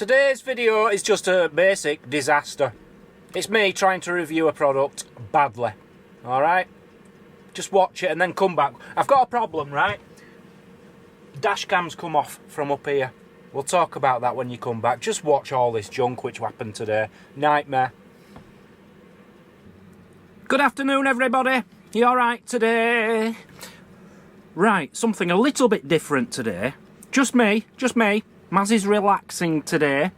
Today's video is just a basic disaster. It's me trying to review a product badly. Alright? Just watch it and then come back. I've got a problem, right? Dash cams come off from up here. We'll talk about that when you come back. Just watch all this junk which happened today. Nightmare. Good afternoon, everybody. You alright today? Right, something a little bit different today. Just me. Maz is relaxing today.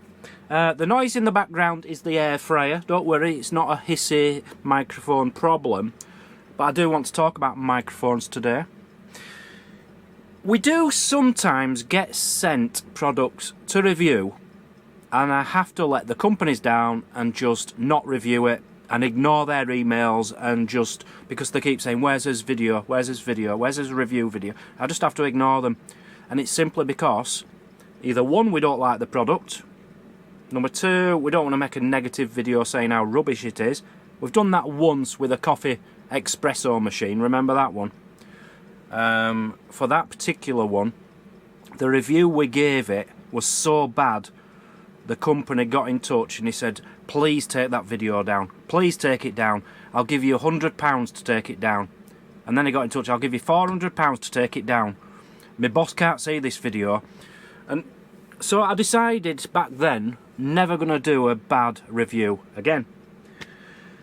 The noise in the background is the air fryer. Don't worry, it's not a hissy microphone problem. But I do want to talk about microphones today. We do sometimes get sent products to review, and I have to let the companies down and just not review it and ignore their emails, and just because they keep saying, where's this video, where's this video, where's this review video, I just have to ignore them. And it's simply because either one, we don't like the product, number two, we don't want to make a negative video saying how rubbish it is. We've done that once with a coffee espresso machine, remember that one? For that particular one, the review we gave it was so bad, the company got in touch and he said, please take that video down, please take it down, I'll give you £100 to take it down. And then he got in touch, I'll give you £400 to take it down. My boss can't see this video. And so I decided back then, never going to do a bad review again.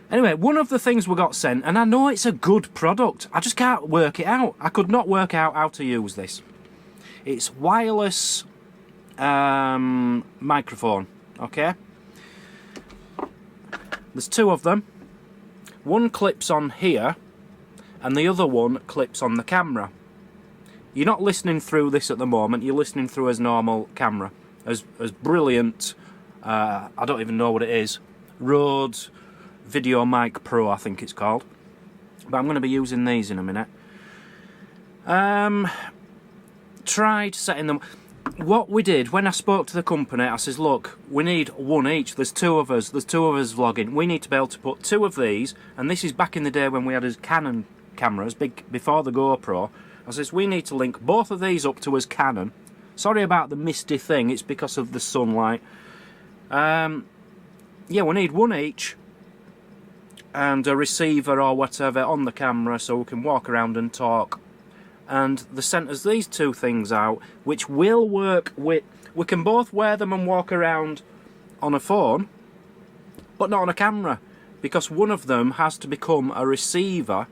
Anyway, one of the things we got sent, and I know it's a good product, I just can't work it out. I could not work out how to use this. It's wireless microphone, okay? There's two of them. One clips on here, and the other one clips on the camera. You're not listening through this at the moment, you're listening through as normal camera. As brilliant, I don't even know what it is, Rode Video Mic Pro, I think it's called. But I'm going to be using these in a minute. Tried setting them. What we did, when I spoke to the company, I says, look, we need one each. There's two of us vlogging. We need to be able to put two of these, and this is back in the day when we had as Canon cameras, before the GoPro. I says, we need to link both of these up to as Canon. Sorry about the misty thing, it's because of the sunlight. Yeah, we need one each, and a receiver or whatever on the camera so we can walk around and talk. And they sent us these two things out, which will work with, we can both wear them and walk around on a phone, but not on a camera, because one of them has to become a receiver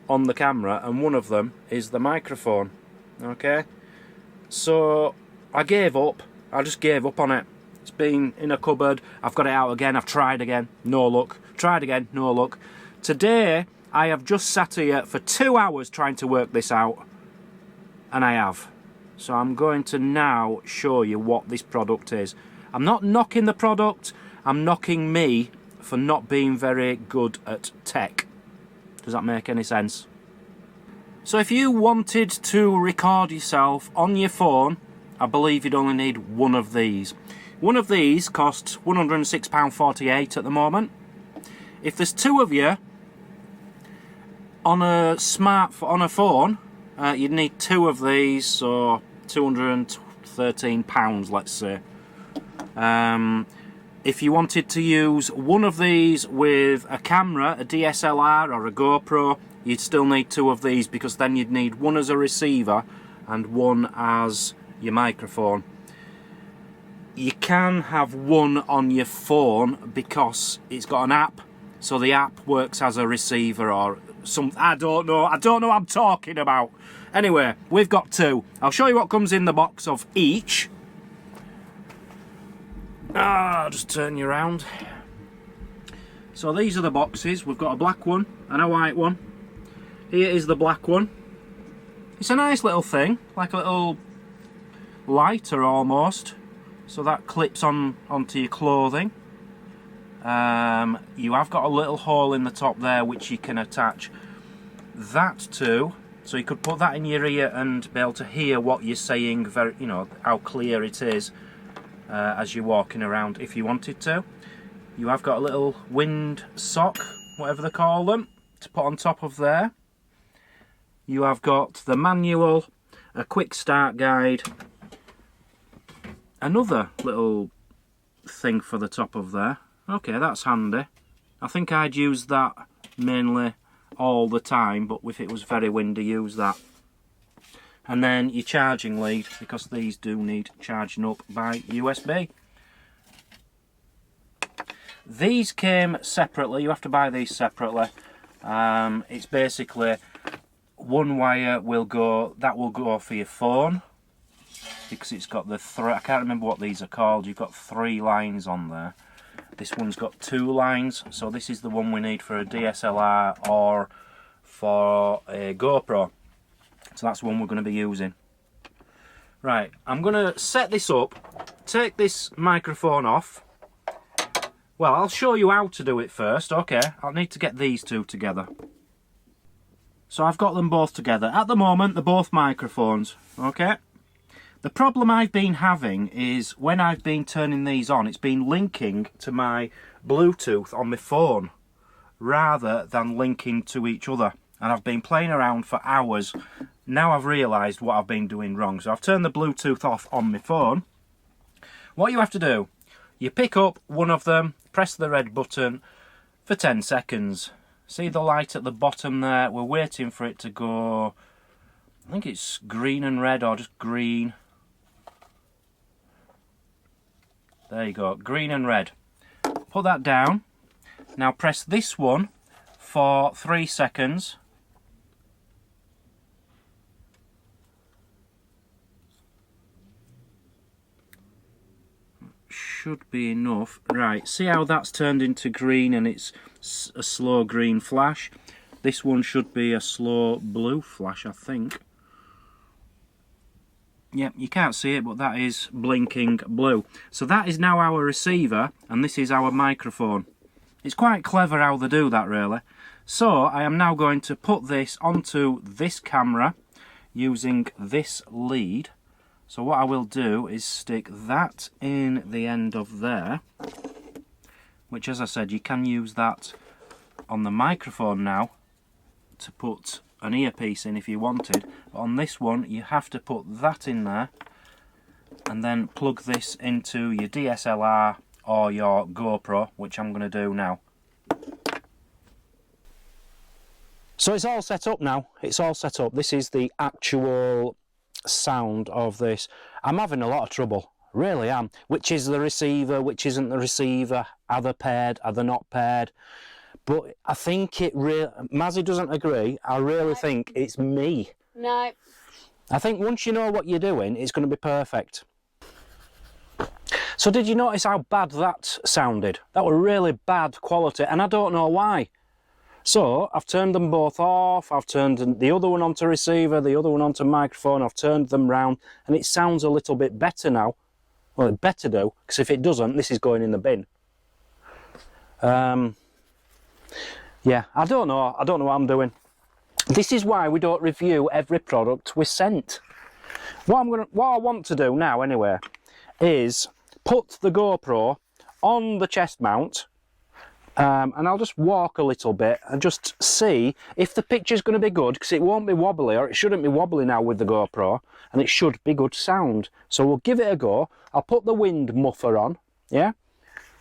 on the camera and one of them is the microphone. Okay, so I gave up. I just gave up on it. It's been in a cupboard, I've got it out again, I've tried again, no luck, tried again, no luck. Today I have just sat here for 2 hours trying to work this out, and I have. So I'm going to now show you what this product is. I'm not knocking the product, I'm knocking me for not being very good at tech. Does that make any sense? So if you wanted to record yourself on your phone, I believe you'd only need one of these. One of these costs £106.48 at the moment. If there's two of you on a phone, you'd need two of these, so £213, let's say. If you wanted to use one of these with a camera, a DSLR or a GoPro, you'd still need two of these, because then you'd need one as a receiver and one as your microphone. You can have one on your phone because it's got an app, so the app works as a receiver or some, I don't know what I'm talking about. Anyway, we've got two. I'll show you what comes in the box of each. I'll just turn you around. So these are the boxes. We've got a black one and a white one. Here is the black one. It's a nice little thing, like a little lighter almost. So that clips onto your clothing. You have got a little hole in the top there which you can attach that to, so you could put that in your ear and be able to hear what you're saying, very, you know, how clear it is as you're walking around if you wanted to. You have got a little wind sock, whatever they call them, to put on top of there. You have got the manual, a quick start guide, another little thing for the top of there. Okay, that's handy. I think I'd use that mainly all the time, but if it was very windy, use that. And then your charging lead, because these do need charging up by USB. These came separately, you have to buy these separately. It's basically one wire will go for your phone, because it's got the I can't remember what these are called. You've got 3 lines on there. This one's got 2 lines, so this is the one we need for a DSLR or for a GoPro. So that's the one we're going to be using. Right, I'm going to set this up, take this microphone off. Well, I'll show you how to do it first. Okay, I'll need to get these two together. So I've got them both together. At the moment, they're both microphones, okay? The problem I've been having is when I've been turning these on, it's been linking to my Bluetooth on my phone rather than linking to each other. And I've been playing around for hours. Now I've realised what I've been doing wrong. So I've turned the Bluetooth off on my phone. What you have to do, you pick up one of them, press the red button for 10 seconds. See the light at the bottom there? We're waiting for it to go, I think it's green and red, or just green. There you go, green and red. Put that down. Now press this one for 3 seconds. Should be enough. Right, see how that's turned into green and it's a slow green flash? This one should be a slow blue flash, I think. Yep, you can't see it, but that is blinking blue. So that is now our receiver, and this is our microphone. It's quite clever how they do that, really. So I am now going to put this onto this camera using this lead. So what I will do is stick that in the end of there, which, as I said, you can use that on the microphone now to put an earpiece in if you wanted. But on this one, you have to put that in there and then plug this into your DSLR or your GoPro, which I'm going to do now. So it's all set up now. It's all set up. This is the actual sound of this. I'm having a lot of trouble, really am. Which is the receiver, which isn't the receiver, are they paired, are they not paired? But I think it really, Mazzy doesn't agree, I really think it's me. No. I think once you know what you're doing, it's going to be perfect. So did you notice how bad that sounded? That were really bad quality, and I don't know why. So I've turned them both off, I've turned the other one onto receiver, the other one onto microphone, I've turned them round, and it sounds a little bit better now. Well, it better do, because if it doesn't, this is going in the bin. Yeah, I don't know what I'm doing. This is why we don't review every product we're sent. What I want to do now, anyway, is put the GoPro on the chest mount, and I'll just walk a little bit and just see if the picture's going to be good, because it won't be wobbly, or it shouldn't be wobbly now with the GoPro, and it should be good sound. So we'll give it a go. I'll put the wind muffler on, yeah?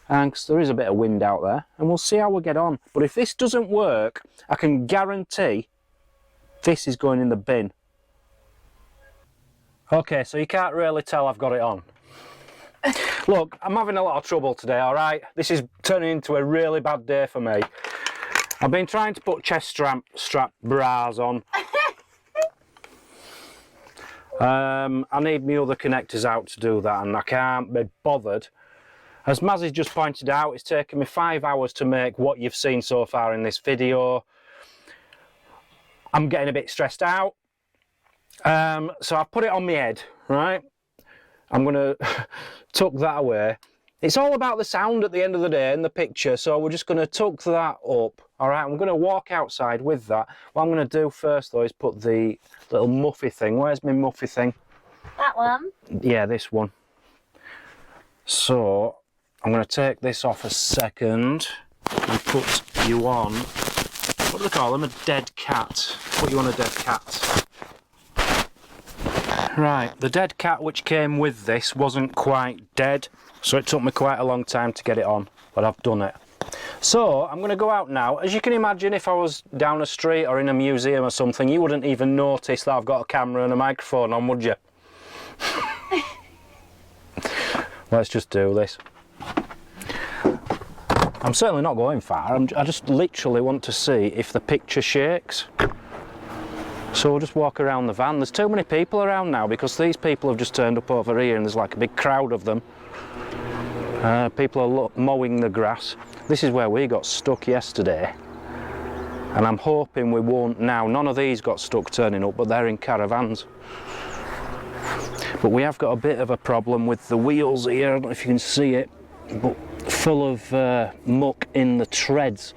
And because there is a bit of wind out there, and we'll see how we get on. But if this doesn't work, I can guarantee this is going in the bin. Okay, so you can't really tell I've got it on. Look, I'm having a lot of trouble today, alright? This is turning into a really bad day for me. I've been trying to put chest strap bras on. I need my other connectors out to do that, and I can't be bothered. As Mazzy's just pointed out, it's taken me 5 hours to make what you've seen so far in this video. I'm getting a bit stressed out. So I've put it on my head, right? I'm going to tuck that away. It's all about the sound at the end of the day and the picture, so we're just going to tuck that up. All right, I'm going to walk outside with that. What I'm going to do first, though, is put the little muffy thing. Where's my muffy thing? That one? Yeah, this one. So I'm going to take this off a second and put you on, what do they call them, a dead cat. Put you on a dead cat. Right, the dead cat which came with this wasn't quite dead, so it took me quite a long time to get it on, but I've done it. So, I'm going to go out now. As you can imagine, if I was down a street or in a museum or something, you wouldn't even notice that I've got a camera and a microphone on, would you? Let's just do this. I'm certainly not going far, I just literally want to see if the picture shakes. So we'll just walk around the van. There's too many people around now because these people have just turned up over here and there's like a big crowd of them. People are mowing the grass. This is where we got stuck yesterday. And I'm hoping we won't now. None of these got stuck turning up, but they're in caravans. But we have got a bit of a problem with the wheels here. I don't know if you can see it, but full of muck in the treads.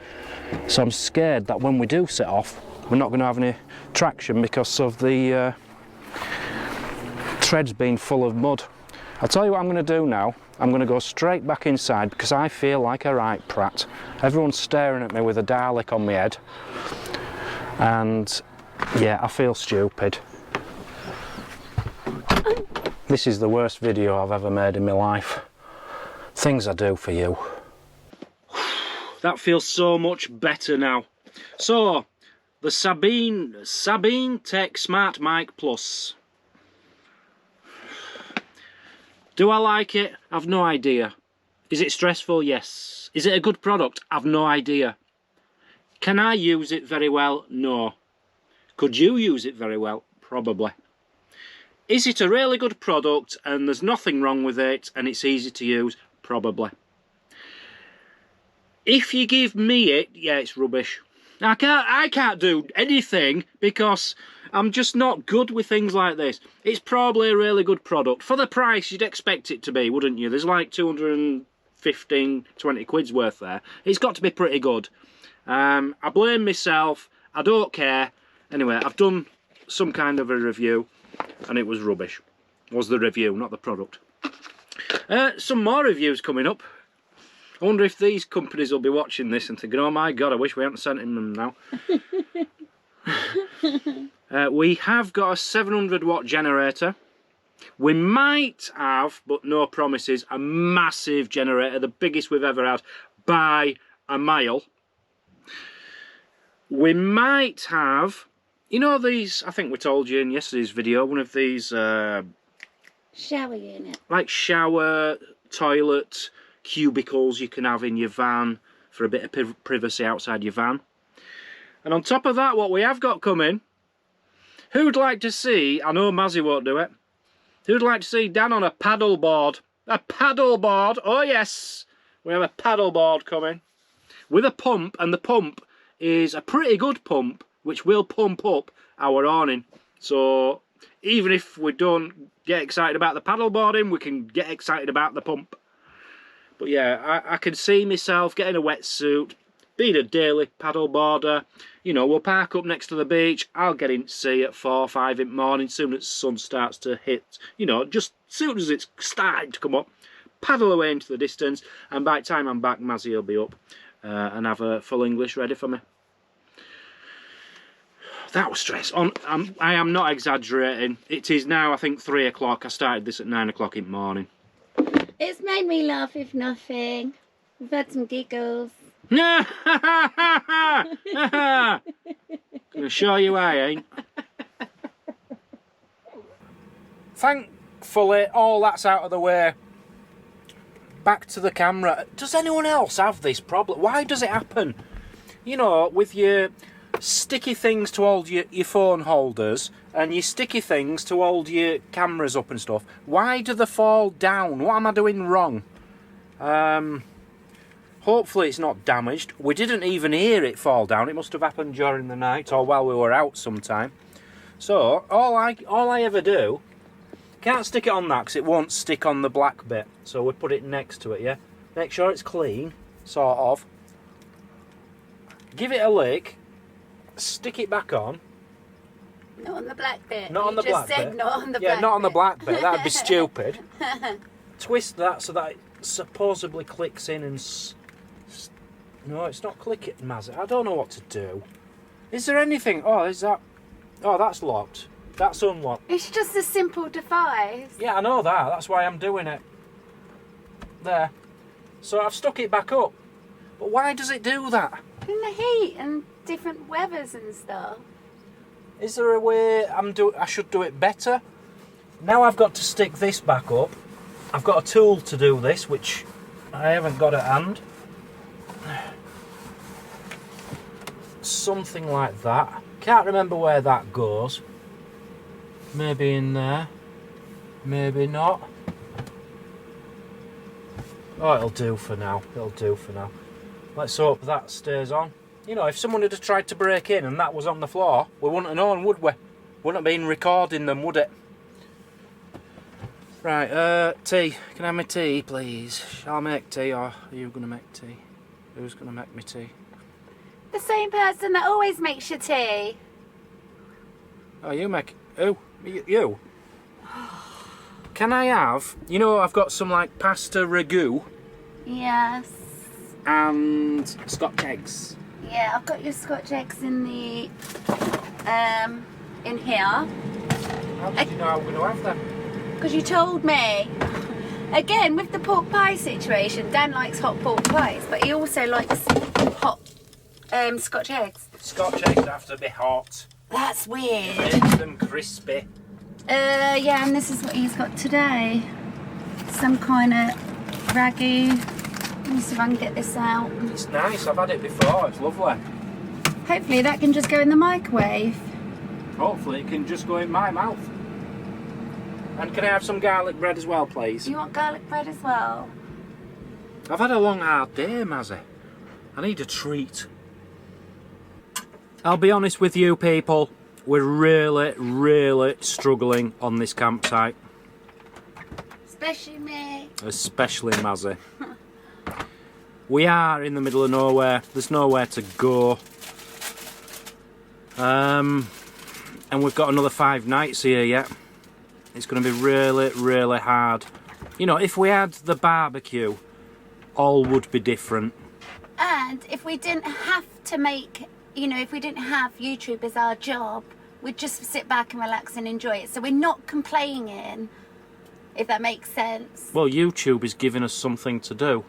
So I'm scared that when we do set off, we're not going to have any traction because of the treads being full of mud. I'll tell you what I'm going to do now. I'm going to go straight back inside because I feel like a right prat. Everyone's staring at me with a Dalek on my head. And yeah, I feel stupid. This is the worst video I've ever made in my life. Things I do for you. That feels so much better now. So, the Sabine Tech SmartMike Plus. Do I like it? I've no idea. Is it stressful? Yes. Is it a good product? I've no idea. Can I use it very well? No. Could you use it very well? Probably. Is it a really good product and there's nothing wrong with it and it's easy to use? Probably. If you give me it, yeah, it's rubbish. I can't do anything because I'm just not good with things like this. It's probably a really good product. For the price, you'd expect it to be, wouldn't you? There's like 215, 20 quid's worth there. It's got to be pretty good. I blame myself. I don't care. Anyway, I've done some kind of a review and it was rubbish. Was the review, not the product. Some more reviews coming up. I wonder if these companies will be watching this and thinking, oh my god, I wish we hadn't sent them now. We have got a 700 watt generator. We might have, but no promises, a massive generator, the biggest we've ever had by a mile. We might have, you know these, I think we told you in yesterday's video, one of these shower unit. Like shower, toilet, cubicles you can have in your van for a bit of privacy outside your van. And on top of that, what we have got coming, who'd like to see, I know Mazzy won't do it, who'd like to see Dan on a paddle board? A paddle board, oh yes, we have a paddle board coming with a pump, and the pump is a pretty good pump which will pump up our awning. So even if we don't get excited about the paddle boarding, we can get excited about the pump. But yeah, I can see myself getting a wetsuit, being a daily paddle boarder. You know, we'll park up next to the beach. I'll get in sea at 4 or 5 in the morning, soon as the sun starts to hit. You know, just soon as it's starting to come up, paddle away into the distance, and by the time I'm back, Mazzy will be up and have a full English ready for me. That was stress. I am not exaggerating. It is now, I think, 3 o'clock. I started this at 9 o'clock in the morning. It's made me laugh, if nothing. We've had some giggles. Gonna show you I ain't. Thankfully, all that's out of the way. Back to the camera. Does anyone else have this problem? Why does it happen? You know, with your sticky things to hold your phone holders and your sticky things to hold your cameras up and stuff, why do they fall down? What am I doing wrong? Hopefully it's not damaged. We didn't even hear it fall down. It must have happened during the night or while we were out sometime. So all I ever do, can't stick it on that because it won't stick on the black bit, so we put it next to it. Yeah, make sure it's clean, sort of, give it a lick, stick it back on. Not on the black bit. Not on the black bit. Not on the black bit. Yeah, not on the black bit. That'd be stupid. Twist that so that it supposedly clicks in and... No, it's not clicking, Mazzy. I don't know what to do. Is there anything... Oh, is that... Oh, that's locked. That's unlocked. It's just a simple device. Yeah, I know that. That's why I'm doing it. There. So I've stuck it back up. But why does it do that? In the heat and different weathers and stuff. Is there a way I should do it better? Now I've got to stick this back up. I've got a tool to do this, which I haven't got at hand. Something like that. Can't remember where that goes. Maybe in there. Maybe not. Oh, it'll do for now. It'll do for now. Let's hope that stays on. You know, if someone had tried to break in and that was on the floor, we wouldn't have known, would we? Wouldn't have been recording them, would it? Right, tea. Can I have my tea, please? Shall I make tea, or are you going to make tea? Who's going to make me tea? The same person that always makes your tea. Oh, you make... Who? You? Can I have... You know, I've got some, like, pasta ragu. Yes. And Scotch eggs. Yeah, I've got your Scotch eggs in the... in here. How did you know I was going to have them? Because you told me. Again, with the pork pie situation, Dan likes hot pork pies, but he also likes hot Scotch eggs. Scotch eggs have to be hot. That's weird. Makes them crispy. Yeah, and this is what he's got today. Some kind of ragu. Let me see if I can get this out. It's nice, I've had it before, it's lovely. Hopefully that can just go in the microwave. Hopefully it can just go in my mouth. And can I have some garlic bread as well, please? You want garlic bread as well? I've had a long, hard day, Mazzy. I need a treat. I'll be honest with you people, we're really, really struggling on this campsite. Especially me. Especially Mazzy. We are in the middle of nowhere. There's nowhere to go. And we've got another 5 nights here yet. It's going to be really, really hard. You know, if we had the barbecue, all would be different. And if we didn't have to make, you know, if we didn't have YouTube as our job, we'd just sit back and relax and enjoy it. So we're not complaining, if that makes sense. Well, YouTube is giving us something to do.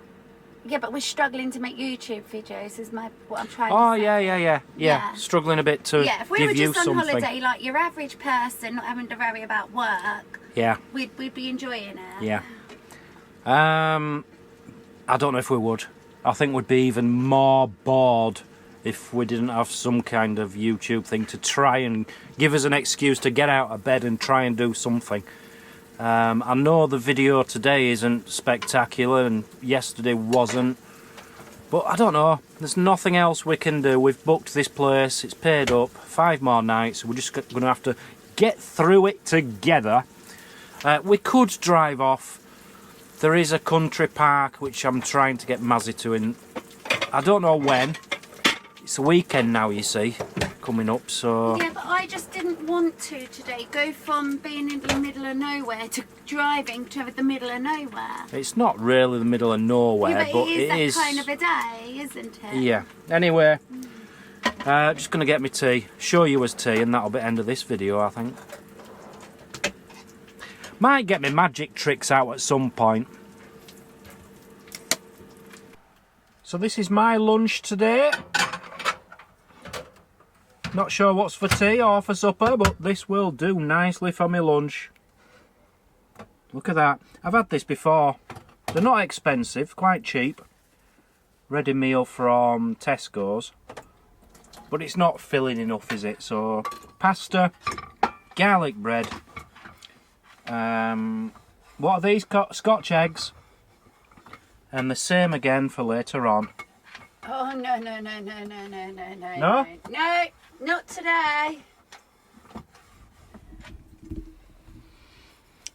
Yeah, but we're struggling to make YouTube videos, is what I'm trying Oh, to say. yeah. Struggling a bit to Yeah, if we give were you just on something. holiday, like your average person, not having to worry about work, Yeah. we'd be enjoying it. Yeah. I don't know if we would. I think we'd be even more bored if we didn't have some kind of YouTube thing to try and give us an excuse to get out of bed and try and do something. I know the video today isn't spectacular and yesterday wasn't, but I don't know, there's nothing else we can do. We've booked this place, it's paid up, 5 more nights, we're just going to have to get through it together. We could drive off. There is a country park which I'm trying to get Mazzy to, and I don't know when. It's a weekend now, you see, coming up, so... Yeah, but I just didn't want to today go from being in the middle of nowhere to driving to the middle of nowhere. It's not really the middle of nowhere, Yeah, but it is... is that kind of a day, isn't it? Yeah. Anyway, just going to get me tea, show you us tea, and that'll be the end of this video, I think. Might get me magic tricks out at some point. So this is my lunch today. Not sure what's for tea or for supper, but this will do nicely for my lunch. Look at that. I've had this before. They're not expensive, quite cheap. Ready meal from Tesco's. But it's not filling enough, is it? So, pasta, garlic bread. What are these? Scotch eggs. And the same again for later on. Oh, no. No, not today.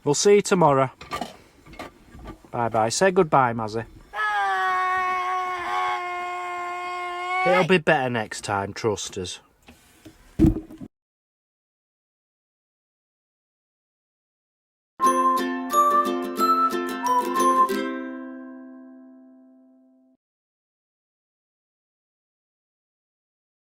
We'll see you tomorrow. Bye-bye. Say goodbye, Mazzy. Bye. It'll be better next time, trust us.